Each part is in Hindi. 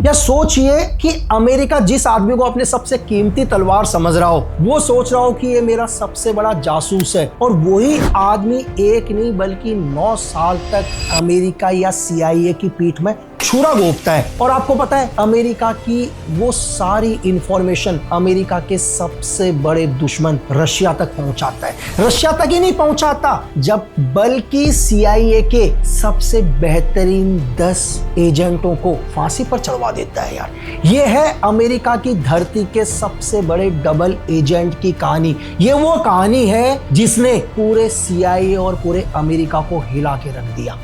या सोचिए कि अमेरिका जिस आदमी को अपने सबसे कीमती तलवार समझ रहा हो, वो सोच रहा हो कि ये मेरा सबसे बड़ा जासूस है, और वही आदमी एक नहीं बल्कि 9 साल तक अमेरिका या CIA की पीठ में छुरा घोंपता है। और आपको पता है अमेरिका की वो सारी इंफॉर्मेशन अमेरिका के सबसे बड़े दुश्मन रशिया तक पहुंचाता है। रशिया तक ही नहीं पहुंचाता जब बल्कि CIA के सबसे बेहतरीन 10 एजेंटों को फांसी पर चढ़वा देता है। यार ये है अमेरिका की धरती के सबसे बड़े डबल एजेंट की कहानी। ये वो कहानी है जिसने पूरे CIA और पूरे अमेरिका को हिला के रख दिया।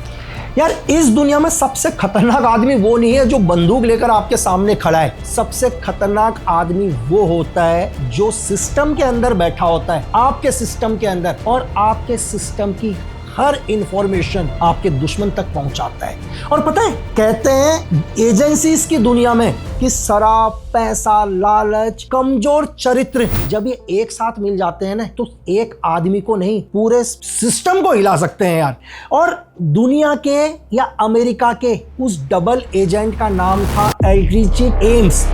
यार इस दुनिया में सबसे खतरनाक आदमी वो नहीं है जो बंदूक लेकर आपके सामने खड़ा है। सबसे खतरनाक आदमी वो होता है जो सिस्टम के अंदर बैठा होता है, आपके सिस्टम के अंदर, और आपके सिस्टम की हर इंफॉर्मेशन आपके दुश्मन तक पहुंचाता है। और पता है कहते हैं एजेंसीज की दुनिया में कि शराब, पैसा, लालच, कमजोर चरित्र जब ये एक साथ मिल जाते हैं ना तो एक आदमी को नहीं पूरे सिस्टम को हिला सकते हैं यार। और दुनिया के या अमेरिका के उस डबल एजेंट का नाम था एल्ड्रिच एम्स।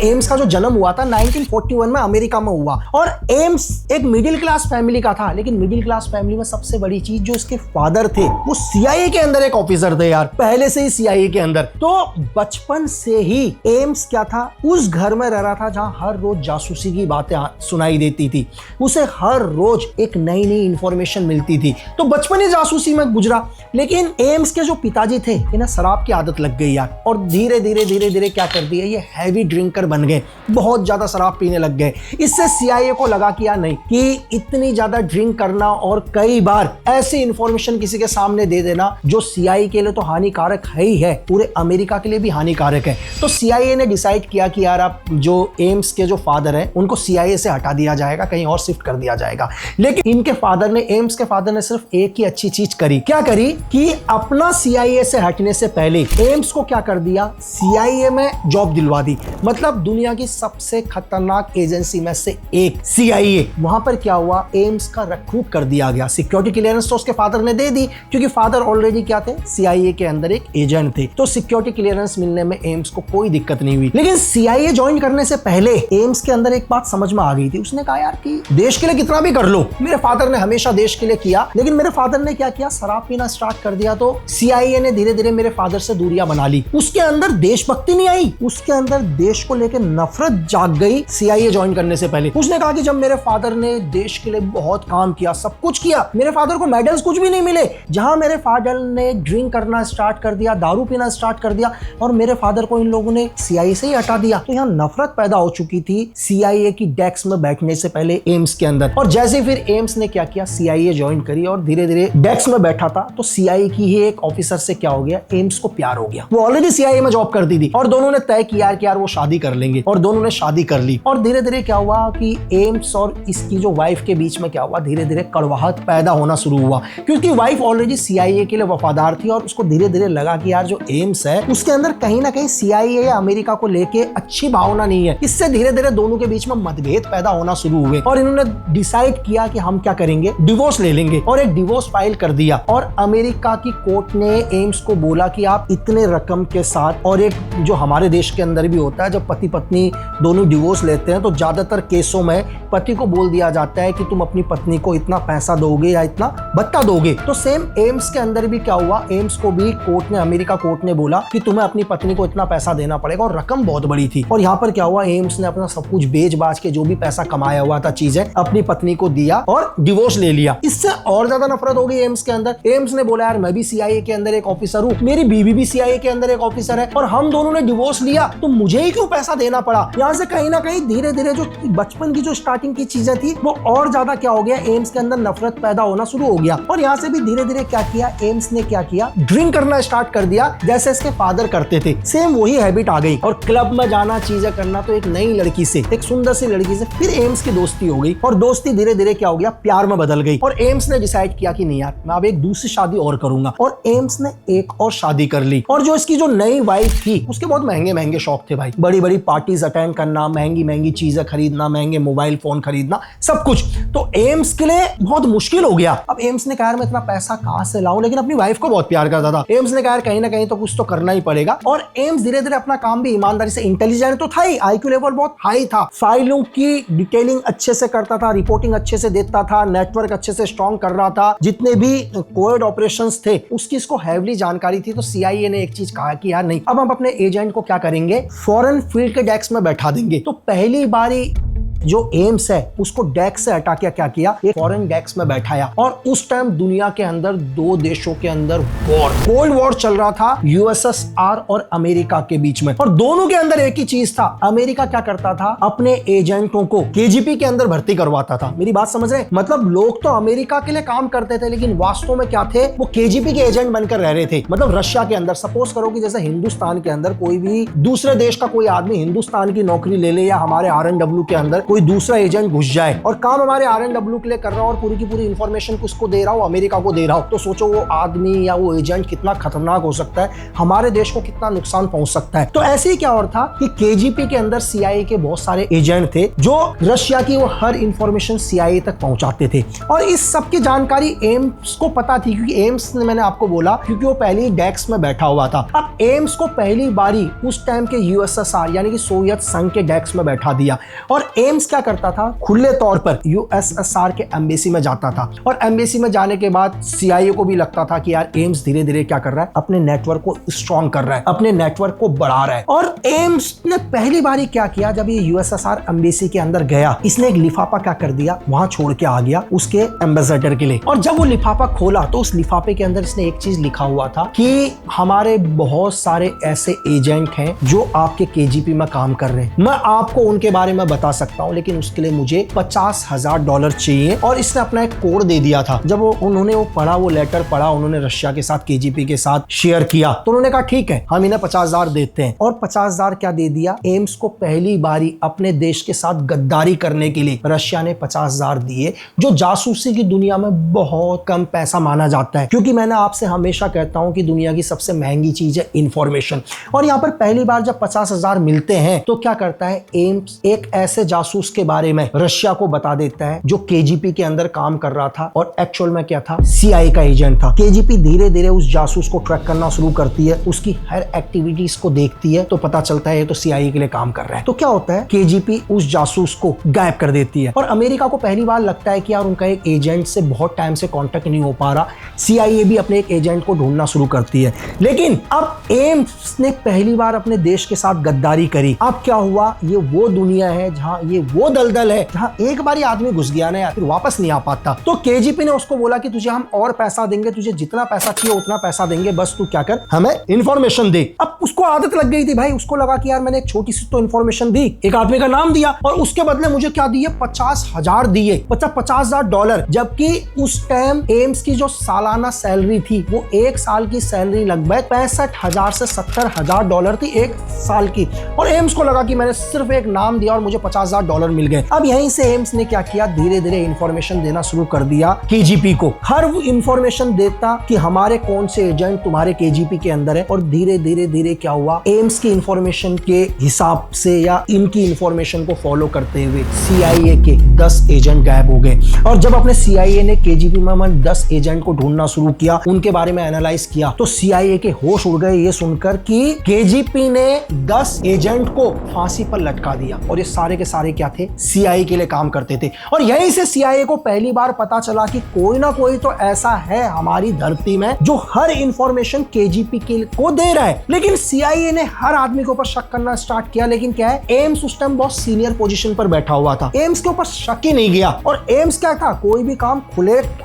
एम्स का जो जन्म हुआ था 1941 में अमेरिका में हुआ, और एम्स एक मिडिल क्लास फैमिली का था। लेकिन मिडिल क्लास फैमिली में सबसे बड़ी चीज जो इसके फादर थे वो CIA के अंदर एक ऑफिसर थे यार, पहले से ही CIA के अंदर। तो बचपन से ही एम्स क्या था, उस घर में रह रहा था जहां हर रोज जासूसी की बातें सुनाई देती थी। उसे हर रोज एक नई नई इंफॉर्मेशन मिलती थी, तो बचपन ही जासूसी में गुजरा। लेकिन एम्स के जो पिताजी थे इन्हें शराब की आदत लग गई यार, और धीरे धीरे क्या कर दिया, ये हैवी ड्रिंकर बन गए, बहुत ज्यादा शराब पीने लग गए। इससे CIA को लगा कि यार नहीं, कि इतनी ज्यादा ड्रिंक करना और कई बार ऐसी इंफॉर्मेशन किसी के सामने दे देना जो CIA के लिए तो हानिकारक है ही है, पूरे अमेरिका के लिए भी हानिकारक है। तो CIA ने डिसाइड किया कि यार आप जो एम्स के जो फादर हैं उनको CIA से हटा दिया जाएगा, कहीं और शिफ्ट कर दिया जाएगा। लेकिन इनके फादर ने, एम्स के फादर ने सिर्फ एक ही अच्छी चीज करी। क्या करी कि अपना CIA से हटने से पहले एम्स को क्या कर दिया, CIA में जॉब दिलवा दी। मतलब दुनिया की सबसे खतरनाक एजेंसी में से एक CIA, वहां पर क्या हुआ, एम्स का रिक्रूट कर दिया गया। सिक्योरिटी क्लियरेंस तो उसके फादर ने दे दी क्योंकि फादर ऑलरेडी क्या थे, CIA के अंदर एक एजेंट थे, तो सिक्योरिटी क्लियरेंस मिलने में एम्स को कोई दिक्कत नहीं हुई। लेकिन CIA ज्वाइन करने से पहले एम्स के अंदर एक बात समझ में आ गई थी। उसने कहा यार कि देश के लिए कितना भी कर लो, मेरे फादर ने हमेशा देश के लिए किया, लेकिन मेरे फादर ने क्या किया, शराब पीना स्टार्ट कर दिया। तो CIA ने धीरे धीरे मेरे फादर से दूरियां बना ली। उसके अंदर देशभक्ति नहीं आई, उसके अंदर देश को लेकर नफरत जाग गई। CIA ज्वाइन करने से पहले उसने कहा कि जब मेरे फादर ने देश के लिए बहुत काम किया, सब कुछ किया, मेरे फादर को मेडल्स कुछ भी नहीं मिले। जहां मेरे फादर ने ड्रिंक करना स्टार्ट कर दिया, दारू पीना स्टार्ट कर दिया, और मेरे फादर को इन लोगों ने CIA से ही हटा दिया। तो यहाँ नफरत पैदा हो चुकी थी CIA की डेस्क में बैठने से पहले एम्स के अंदर। और जैसे फिर एम्स ने क्या किया, CIA ज्वाइन करी और धीरे धीरे डेस्क में बैठा था, तो CIA की ही एक ऑफिसर से क्या हो गया, एम्स को प्यार हो गया। वो ऑलरेडी CIA में जॉब करती थी और दोनों ने तय किया कि यार वो शादी कर लेंगे, और दोनों ने शादी कर ली। और धीरे धीरे क्या हुआ कि एम्स और इसकी जो वाइफ के बीच में क्या हुआ, धीरे धीरे कड़वाहट पैदा होना शुरू हुआ, क्योंकि वाइफ ऑलरेडी CIA के लिए वफादार थी और उसको धीरे धीरे लगा कि यार जो एम्स है उसके अंदर कहीं ना कहीं CIA या अमेरिका को लेके अच्छी भावना नहीं है। इससे धीरे धीरे दोनों के बीच में मतभेद पैदा होना शुरू हुए और इन्होंने डिसाइड किया कि हम क्या करेंगे, डिवोर्स ले लेंगे, और एक डिवोर्स फाइल कर दिया। और अमेरिका की कोर्ट ने एम्स को बोला कि आप इतने रकम के साथ, और एक जो हमारे देश के अंदर भी होता है जब पति पत्नी दोनों डिवोर्स लेते हैं तो ज्यादातर केसों में पति को बोल दिया जाता है कि तुम अपनी पत्नी को इतना पैसा दोगे या इतना भत्ता दोगे। तो सेम एम्स के अंदर भी क्या हुआ, एम्स को भी कोर्ट ने, अमेरिका कोर्ट ने बोला कि तुम्हें अपनी पत्नी को इतना पैसा देना पड़ेगा, और रकम बहुत बड़ी थी। और यहाँ पर क्या हुआ, एम्स ने अपना सब कुछ बेच बाच के जो भी पैसा कमाया हुआ था चीजें अपनी पत्नी को दिया और डिवोर्स ले लिया। इससे और ज्यादा नफरत हो गई एम्स के अंदर। एम्स ने बोला यार मैं भी CIA के अंदर एक ऑफिसर हूँ, मेरी बीवी भी CIA के अंदर एक ऑफिसर है, और हम दोनों ने डिवोर्स लिया तो मुझे ही क्यों पैसा देना पड़ा। यहाँ से कहीं ना कहीं धीरे धीरे जो बचपन की जो स्टार्टिंग की चीजें थी वो और ज्यादा क्या हो गया, एम्स के अंदर नफरत पैदा होना शुरू हो गया। और यहाँ से भी धीरे धीरे क्या किया, एम्स ने क्या किया, ड्रिंक करना स्टार्ट कर दिया जैसे इसके फादर करते थे, सेम वही हैबिट आ गई। और क्लब में जाना, चीजें करना, तो एक नई लड़की से, एक सुंदर सी लड़की से फिर एम्स की दोस्ती हो गई, और दोस्ती धीरे धीरे क्या हो गया, प्यार में बदल गई। और एम्स ने डिसाइड किया कि नहीं यार मैं अब एक दूसरी शादी और करूंगा, और एम्स ने एक और शादी कर ली। और जो इसकी जो नई वाइफ थी उसके बहुत महंगे महंगे शौक थे भाई, बड़ी बड़ी पार्टीज अटेंड करना, महंगी महंगी चीजें खरीदना, महंगे मोबाइल फोन खरीदना, सब कुछ। तो एम्स के लिए बहुत मुश्किल हो गया। अब एम्स ने कहा मैं इतना पैसा कहां से लाऊं, लेकिन अपनी वाइफ को बहुत प्यार करता था। एम्स ने कहा कहीं ना कहीं तो कुछ तो करना ही पड़ेगा। और एम्स धीरे धीरे अपना काम भी ईमानदारी से, इंटेलिजेंट तो था ही, आईक्यू लेवल बहुत हाई था, फाइलों की डिटेलिंग अच्छे से करता था, रिपोर्टिंग अच्छे से देता था, नेटवर्क अच्छे से स्ट्रॉन्ग कर रहा था, जितने भी कोविड ऑपरेशंस थे उसकी इसको हैवली जानकारी थी। तो सीआईए ने एक चीज कहा कि यार नहीं, अब हम अपने एजेंट को क्या करेंगे, फॉरेन फील्ड के डेस्क में बैठा देंगे। तो पहली बारी जो एम्स है उसको डेस्क से हटा के क्या किया, एक फॉरेन डेस्क में बैठाया। और उस टाइम दुनिया के अंदर दो देशों के अंदर वॉर, कोल्ड वॉर चल रहा था यूएसएसआर और अमेरिका के बीच में। और दोनों के अंदर एक ही चीज था, अमेरिका क्या करता था, अपने एजेंटों को केजीपी के अंदर भर्ती करवाता था। मेरी बात समझ रहे हैं? मतलब लोग तो अमेरिका के लिए काम करते थे, लेकिन वास्तव में क्या थे, वो केजीपी के एजेंट बनकर रह रहे थे। मतलब रशिया के अंदर सपोज करो कि जैसे हिंदुस्तान के अंदर कोई भी दूसरे देश का कोई आदमी हिंदुस्तान की नौकरी ले ले, या हमारे आरएनडब्ल्यू के अंदर कोई दूसरा एजेंट घुस जाए और काम हमारे आरएनडब्ल्यू के लिए कर रहा हो और पूरी की पूरी इंफॉर्मेशन किसको दे रहा हो, अमेरिका को दे रहा हो, तो सोचो वो आदमी या वो एजेंट कितना खतरनाक हो सकता है, हमारे देश को कितना नुकसान पहुंच सकता है। तो ऐसे ही क्या और था कि केजीपी के अंदर सीआईए के बहुत सारे एजेंट थे जो रशिया की वो हर इंफॉर्मेशन सीआईए तक पहुंचाते थे। और इस सब की जानकारी एम्स को पता थी, क्योंकि एम्स ने, मैंने आपको बोला, क्योंकि वो पहले ही डेस्क में बैठा हुआ था। अब एम्स को पहली बारी उस टाइम के यूएसएसआर यानी कि सोवियत संघ के डेस्क में बैठा दिया। और एम्स क्या करता था, खुले तौर पर यूएसएसआर के एम्बेसी में जाता था। और एम्बेसी में जाने के बाद सीआईए को भी लगता था कि यार एम्स धीरे धीरे क्या कर रहा है, अपने नेटवर्क को स्ट्रॉन्ग कर रहा है, अपने नेटवर्क को बढ़ा रहा है। और एम्स ने पहली बारी क्या किया, जब ये यूएसएसआर एम्बेसी के अंदर गया, इसने एक लिफाफा क्या कर दिया, वहां छोड़ के आ गया उसके एम्बेसडर के लिए। और जब वो लिफाफा खोला तो उस लिफाफे के अंदर इसने एक चीज लिखा हुआ था कि हमारे बहुत सारे ऐसे एजेंट हैं जो आपके केजीपी में काम कर रहे हैं, मैं आपको उनके बारे में बता सकता हूं, लेकिन उसके लिए मुझे $50,000 चाहिए। और इसने अपना एक कोड दे दिया था। जब उन्होंने वो पढ़ा, वो लेटर पढ़ा, उन्होंने रशिया के साथ, केजीपी के साथ शेयर किया, तो उन्होंने कहा ठीक है, हम इन्हें 50,000 देते हैं। और 50,000 क्या दे दिया, एम्स को पहली बारी अपने देश के साथ गद्दारी करने के लिए रशिया ने 50,000 दिए, जो जासूसी की दुनिया में बहुत कम पैसा माना जाता है। क्योंकि मैंने आपसे हमेशा कहता हूं कि दुनिया की सबसे महंगी चीज है इंफॉर्मेशन। और यहां पर पहली बार जब 50,000 मिलते हैं तो क्या करता है एम्स, एक ऐसे जासूस के बारे में रशिया को बता देता है जो केजीपी के अंदर काम कर रहा था और एक्चुअल में क्या था, सीआईए का एजेंट था। केजीपी धीरे धीरे उस जासूस को ट्रैक करना शुरू करती है, उसकी हर एक्टिविटीज को देखती है, तो पता चलता है ये तो सीआईए के लिए काम कर रहा है। तो क्या होता है, केजीपी उस जासूस को गायब कर देती है। और अमेरिका को पहली बार लगता है कि यार उनका एक एजेंट से बहुत टाइम से कांटेक्ट नहीं हो पा रहा, सीआईए भी अपने एक एजेंट को ढूंढना शुरू करती है। लेकिन अब एम्स ने पहली बार अपने देश के साथ गद्दारी करी। अब क्या हुआ, ये वो दुनिया है जहां, ये वो दलदल है जहां एक बार आदमी घुस गया ना यार, फिर वापस नहीं आ पाता। तो केजीपी ने उसको बोला कि तुझे हम और पैसा देंगे, तुझे जितना पैसा चाहिए उतना पैसा देंगे, बस तू क्या कर, हमें इंफॉर्मेशन दे। अब उसको आदत लग गई थी भाई, उसको लगा कि यार मैंने एक छोटी सी तो इंफॉर्मेशन दी, एक आदमी का नाम दिया और उसके बदले मुझे क्या दिए, 50,000 दिए, $50,000। जबकि उस टाइम एम्स की जो सालाना सैलरी थी वो एक साल की सैलरी लगभग $65,000 से $70,000 थी एक साल की। और एम्स को लगा कि मैंने सिर्फ एक नाम दिया और मुझे $50,000 मिल गए। अब यहीं से एम्स ने क्या किया, धीरे धीरे इंफॉर्मेशन देना शुरू कर दिया केजीपी को। हर वो इंफॉर्मेशन देता कि हमारे कौन से एजेंट तुम्हारे केजीपी के अंदर है। और धीरे धीरे धीरे क्या हुआ, एम्स की इंफॉर्मेशन के हिसाब से या इनकी इंफॉर्मेशन को फॉलो करते हुए सीआईए के 10 एजेंट गायब हो गए। और जब अपने सीआईए ने केजीपी में 10 एजेंट को ढूंढना शुरू किया, उनके बारे में एनालाइज किया, तो सीआईए के होश उड़ गए ये सुनकर कि केजीपी ने 10 एजेंट को फांसी पर लटका दिया। और ये सारे के सारे क्या थे, सीआईए के लिए काम करते थे। और यहीं से सीआईए को पहली बार पता चला कि कोई ना कोई तो ऐसा है हमारी धरती में जो हर इंफॉर्मेशन केजीपी को दे रहा है। लेकिन सीआईए ने हर आदमी के ऊपर शक करना स्टार्ट किया। लेकिन क्या है, एम्स उस टाइम बहुत सीनियर पोजीशन पर बैठा हुआ था, एम्स के ऊपर शक ही नहीं गया। और एम्स क्या था, कोई भी काम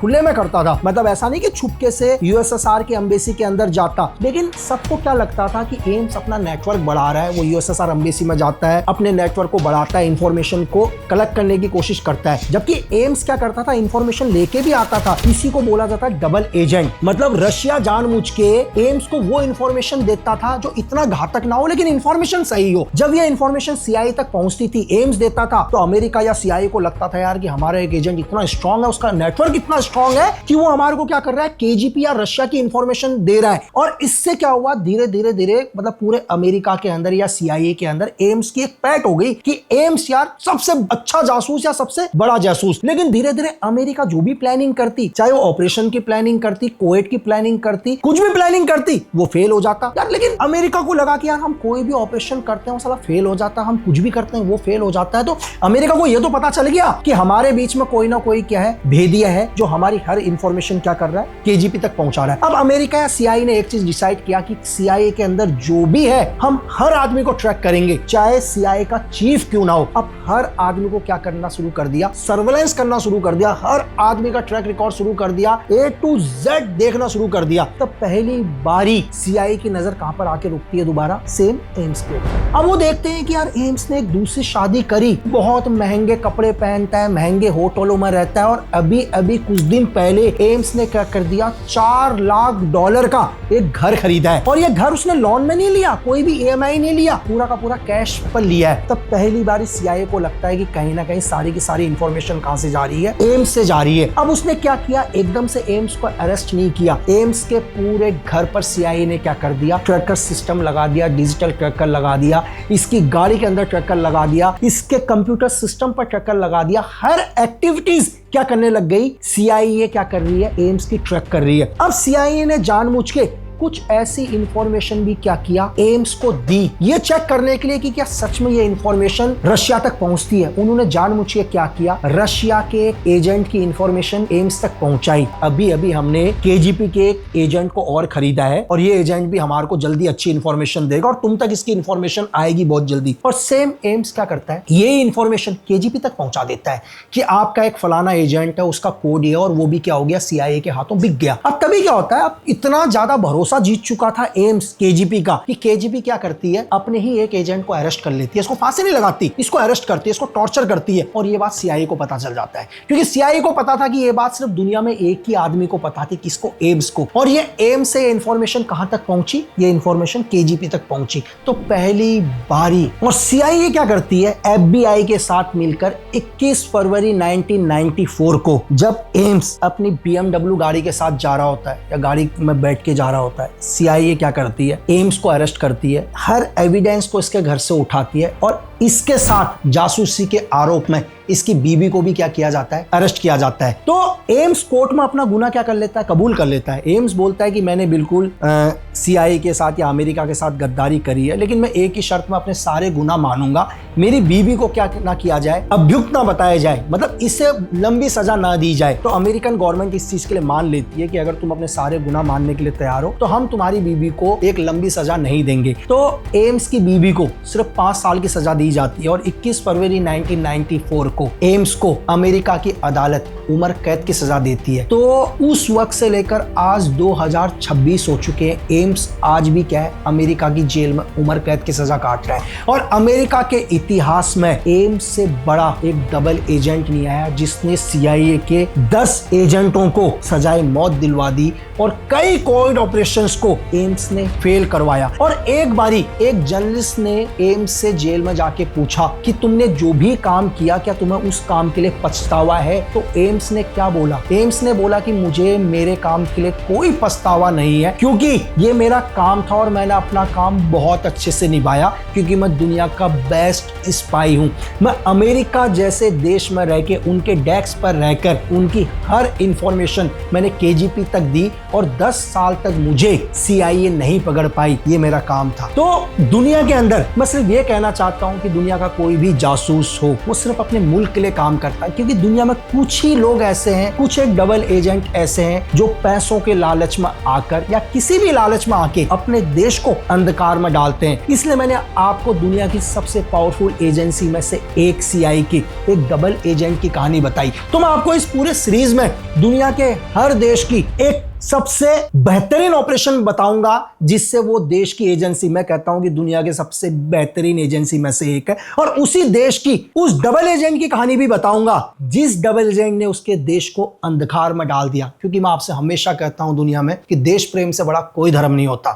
खुले में करता था। मतलब ऐसा नहीं कि छुपके से यूएसएसआर की एम्बेसी के अंदर जाता। लेकिन सबको क्या लगता था कि एम्स अपना नेटवर्क बढ़ा रहा है, वो यूएसएसआर एम्बेसी में जाता है, अपने नेटवर्क को बढ़ाता है, इंफॉर्मेशन इंफॉर्मेशन को कलेक्ट करने की कोशिश करता है। जबकि एम्स क्या करता था, इंफॉर्मेशन लेके भी आता था। इसी को बोला जाता है डबल एजेंट। मतलब रशिया जानबूझ के एम्स को वो इंफॉर्मेशन देता था जो इतना घातक ना हो लेकिन इंफॉर्मेशन सही हो। जब ये इंफॉर्मेशन सीआईए तक पहुंचती थी, एम्स देता था, तो अमेरिका या सीआईए को लगता था यार कि हमारा एक एजेंट इतना स्ट्रांग है, उसका नेटवर्क इतना स्ट्रांग है कि वो हमारे को क्या कर रहा है, केजीपी या रशिया की इंफॉर्मेशन दे रहा है। और इससे क्या हुआ, धीरे धीरे धीरे मतलब पूरे अमेरिका के अंदर या सीआईए के अंदर एम्स की एक पैठ हो गई कि एम्स यार सबसे अच्छा जासूस या सबसे बड़ा जासूस। लेकिन धीरे धीरे अमेरिका जो भी प्लानिंग करती, चाहे वो ऑपरेशन की प्लानिंग करती, कुवैत की प्लानिंग करती, कुछ भी प्लानिंग करती, वो फेल हो जाता यार। लेकिन अमेरिका को लगा कि यार हम कोई भी ऑपरेशन करते हैं वो साला फेल हो जाता, हम कुछ भी करते हैं वो फेल हो जाता है। तो अमेरिका को ये तो पता चल गया कि हमारे बीच में कोई ना कोई क्या है, भेदिया है जो हमारी हर इंफॉर्मेशन क्या कर रहा है, केजीपी तक पहुंचा रहा है। अब अमेरिका या सीआईए ने एक चीज डिसाइड किया कि सीआईए के अंदर जो भी है हम हर आदमी को ट्रैक करेंगे, चाहे सीआईए का चीफ क्यों ना हो। अब हर आदमी को क्या करना शुरू कर दिया, सर्वेलेंस करना शुरू कर दिया, हर आदमी का ट्रैक रिकॉर्ड शुरू कर दिया, A to Z देखना शुरू कर दिया। तब पहली बारी सीआईए की नजर कहां पर आके रुकती है, दोबारा सेम एम्स पे। अब वो देखते हैं कि यार एम्स ने एक दूसरी शादी करी, बहुत महंगे कपड़े पहनता है, महंगे होटलों में रहता है, और अभी अभी कुछ दिन पहले एम्स ने क्या कर दिया, $4 लाख का एक घर खरीदा है। और ये घर उसने लोन में नहीं लिया, कोई भी ईएमआई नहीं लिया, पूरा का पूरा कैश पर लिया है। तब पहली बार सीआईए को लगता है कि कहीं ना कहीं सारी की सारी इंफॉर्मेशन कहां से जा रही है, एम्स से जा रही है। अब उसने क्या किया, एकदम से एम्स को अरेस्ट नहीं किया, एम्स के पूरे घर पर सीआईए ने क्या कर दिया, ट्रैकर सिस्टम लगा दिया, डिजिटल ट्रैकर लगा दिया, इसकी गाड़ी के अंदर ट्रैकर लगा दिया, इसके कंप्यूटर सिस्टम पर ट्रैकर लगा दिया। हर एक्टिविटीज क्या करने लग गई, सीआईए क्या कर रही है, एम्स की ट्रैक कर रही है। अब सीआईए ने जानबूझ के कुछ ऐसी इंफॉर्मेशन भी क्या किया, एम्स को दी, ये चेक करने के लिए कि क्या सच में ये इंफॉर्मेशन रशिया तक पहुंचती है। उन्होंने जानबूझ के क्या किया, रशिया के एक एजेंट की इंफॉर्मेशन एम्स तक पहुंचाई। अभी अभी हमने केजीपी के एक एजेंट को और खरीदा है, और ये एजेंट भी हमारे को जल्दी अच्छी इंफॉर्मेशन देगा, और तुम तक इसकी इंफॉर्मेशन आएगी बहुत जल्दी। और सेम एम्स क्या करता है, ये इंफॉर्मेशन केजीपी तक पहुंचा देता है कि आपका एक फलाना एजेंट है, उसका कोड है, और वो भी क्या हो गया, सीआईए के हाथों बिक गया। अब तभी क्या होता है, अब इतना ज्यादा भरोसा जीत चुका था एम्स केजीपी का कि केजीपी क्या करती है, अपने ही एक एजेंट को अरेस्ट कर लेती है, इसको फांसी नहीं लगाती, इसको अरेस्ट करती है, इसको टॉर्चर करती है। और ये बात सीआईए को पता चल जाता है, क्योंकि सीआईए को पता था कि ये बात सिर्फ दुनिया में एक ही आदमी को पता थी, किसको, एम्स को। और ये एम्स से इंफॉर्मेशन कहां तक पहुंची, ये इंफॉर्मेशन केजीपी तक पहुंची। तो पहली बारी, और सीआईए क्या करती है, एफबीआई के साथ मिलकर 21 फरवरी 1994 को, जब एम्स अपनी BMW गाड़ी के साथ जा रहा होता है या गाड़ी में बैठ के जा रहा होता है, सीआईए क्या करती है, एम्स को अरेस्ट करती है, हर एविडेंस को इसके घर से उठाती है, और इसके साथ जासूसी के आरोप में इसकी बीबी को भी क्या किया जाता है, अरेस्ट किया जाता है। तो एम्स कोर्ट में अपना गुनाह क्या कर लेता है, कबूल कर लेता है। एम्स बोलता है कि मैंने बिल्कुल सीआईए के साथ या अमेरिका के साथ गद्दारी करी है, लेकिन मैं एक ही शर्त में अपने सारे गुनाह मानूंगा, मेरी बीबी को क्या ना किया जाए, अभियुक्त ना बताया जाए, मतलब इससे लंबी सजा ना दी जाए। तो अमेरिकन गवर्नमेंट इस चीज के लिए मान लेती है कि अगर तुम अपने सारे गुनाह मानने के लिए तैयार हो तो हम तुम्हारी बीबी को एक लंबी सजा नहीं देंगे। तो एम्स की बीबी को सिर्फ 5 साल की सजा दी जाती है, और 21 फरवरी 1994 को एम्स को अमेरिका की अदालत उम्र कैद की सजा देती है। तो उस वक्त से लेकर आज 2026 हो चुके हैं, एम्स आज भी क्या है, अमेरिका की जेल में उम्र कैद की सजा काट रहा है। और अमेरिका के इतिहास में एम्स से बड़ा एक डबल एजेंट नहीं आया जिसने सीआईए के 10 एजेंटों को सजाए मौत दिलवा दी, और कई कोविड ऑपरेशंस को एम्स ने फेल करवाया। और एक बारी एक जर्नलिस्ट ने एम्स से जेल में जाके पूछा कि तुमने जो भी काम किया, क्या तुम्हें उस काम के लिए पछतावा है? तो एम्स ने क्या बोला, एम्स ने बोला कि मुझे मेरे काम के लिए कोई पछतावा नहीं है, क्योंकि ये मेरा काम था और मैंने अपना काम बहुत अच्छे से निभाया, क्योंकि मैं दुनिया का बेस्ट स्पाई हूं। मैं अमेरिका जैसे देश में रह के, उनके डेस्क पर रहकर उनकी हर इंफॉर्मेशन मैंने केजीपी तक दी, और 10 साल तक मुझे सीआईए नहीं पकड़ पाई, ये मेरा काम था। तो दुनिया के अंदर मैं सिर्फ ये कहना चाहता हूं कि दुनिया का कोई भी जासूस हो, वो सिर्फ अपने मुल्क के लिए काम करता है, क्योंकि दुनिया में कुछ ही लोग ऐसे हैं, कुछ एक डबल एजेंट ऐसे हैं जो पैसों के लालच में आकर या किसी भी लालच में आके अपने देश को अंधकार में डालते हैं। इसलिए मैंने आपको दुनिया की सबसे पावरफुल एजेंसी में से एक सीआईए की एक डबल एजेंट की कहानी बताई। तो मैं आपको इस पूरे सीरीज में दुनिया के हर देश की एक सबसे बेहतरीन ऑपरेशन बताऊंगा जिससे वो देश की एजेंसी, मैं कहता हूं कि दुनिया के सबसे बेहतरीन एजेंसी में से एक है, और उसी देश की उस डबल एजेंट की कहानी भी बताऊंगा जिस डबल एजेंट ने उसके देश को अंधकार में डाल दिया। क्योंकि मैं आपसे हमेशा कहता हूं दुनिया में कि देश प्रेम से बड़ा कोई धर्म नहीं होता।